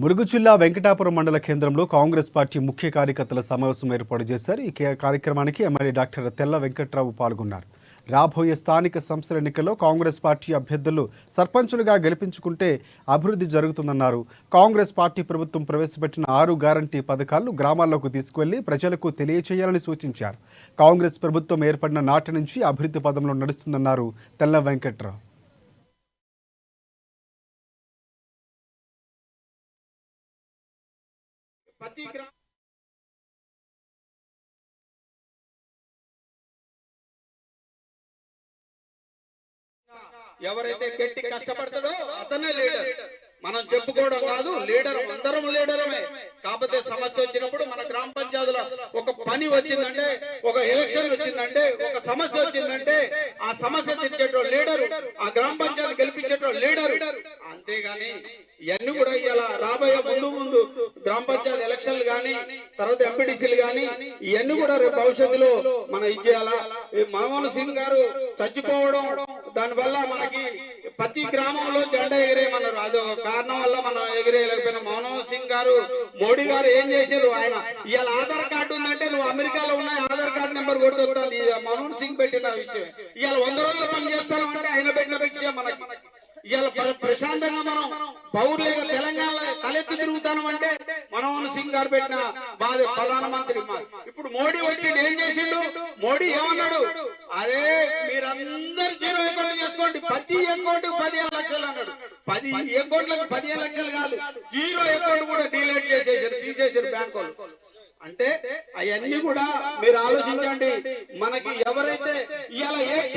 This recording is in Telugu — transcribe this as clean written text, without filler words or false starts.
ములుగు జిల్లా వెంకటాపురం మండల కేంద్రంలో కాంగ్రెస్ పార్టీ ముఖ్య కార్యకర్తల సమావేశం ఏర్పాటు చేశారు. ఈ కార్యక్రమానికి ఎమ్మెల్యే డాక్టర్ తెల్ల వెంకట్రావు పాల్గొన్నారు. రాబోయే స్థానిక సంస్థల ఎన్నికల్లో కాంగ్రెస్ పార్టీ అభ్యర్థులు సర్పంచులుగా గెలిపించుకుంటే అభివృద్ధి జరుగుతుందన్నారు. కాంగ్రెస్ పార్టీ ప్రభుత్వం ప్రవేశపెట్టిన 6 గ్యారంటీ పథకాలను గ్రామాల్లోకి తీసుకువెళ్లి ప్రజలకు తెలియచేయాలని సూచించారు. కాంగ్రెస్ ప్రభుత్వం ఏర్పడిన నాటి నుంచి అభివృద్ధి పదంలో నడుస్తుందన్నారు తెల్ల వెంకట్రావు. ఎవరైతే గట్టి కష్టపడతాడో అతనే లీడర్. మనం చెప్పుకోవడం కాదు, లీడర్ అందరం లీడరమే. కాకపోతే సమస్య వచ్చినప్పుడు మన గ్రామ పంచాయతీలో ఒక పని వచ్చిందంటే, ఒక ఎలక్షన్ వచ్చిందంటే, ఒక సమస్య వచ్చిందంటే ఆ సమస్య తెచ్చేటో లీడరు, ఆ గ్రామ పంచాయతీ గెలిపించేటో లీడరు. అంతేగాని ఇవన్నీ కూడా ఇలా రాబోయే ముందు గ్రామ పంచాయతీ ఎలక్షన్లు గాని, తర్వాత ఎంపీటీసీలు గాని, ఇవన్నీ కూడా రేపు భవిష్యత్తులో మనం ఇచ్చేయాలా. మన్మోహన్ సింగ్ గారు చచ్చిపోవడం, దానివల్ల మనకి ప్రతి గ్రామంలో జెండా ఎగిరేయమన్నారు. అది ఒక కారణం వల్ల మనం ఎగిరేయలేకపోయినా. మన్మోహన్ సింగ్ గారు, మోడీ గారు ఏం చేశారు, ఆయన ఇవాళ ఆధార్ కార్డు ఉందంటే నువ్వు అమెరికాలో ఉన్న ఆధార్ కార్డు నెంబర్ కొడుతుంది. మన్మోహన్ సింగ్ పెట్టిన విషయం. ఇవాళ 100 రోజులు పని చేస్తాను అంటే ఆయన పెట్టిన విషయం. మనకి ఇవాళ ప్రశాంతంగా మనం పౌరులుగా తెలంగాణలో తలెత్తి తిరుగుతాను అంటే మన్మోహన్ సింగ్ గారు పెట్టిన బాధ ప్రధానమంత్రి. ఇప్పుడు మోడీ వచ్చి ఏం చేసిండు? మోడీ ఏమన్నాడు? అరే మీరందరూ 0 అకౌంట్ చేసుకోండి, ప్రతి అకౌంట్ 15 లక్షలు అన్నాడు. 10 అకౌంట్లకు 15 లక్షలు కాదు, 0 అకౌంట్ కూడా డిలీట్ చేసేసారు, తీసేసారు బ్యాంకు వాళ్ళు. అంటే అవన్నీ కూడా మీరు ఆలోచించండి. మనకి ఎవరైతే ఇవాళ ఏ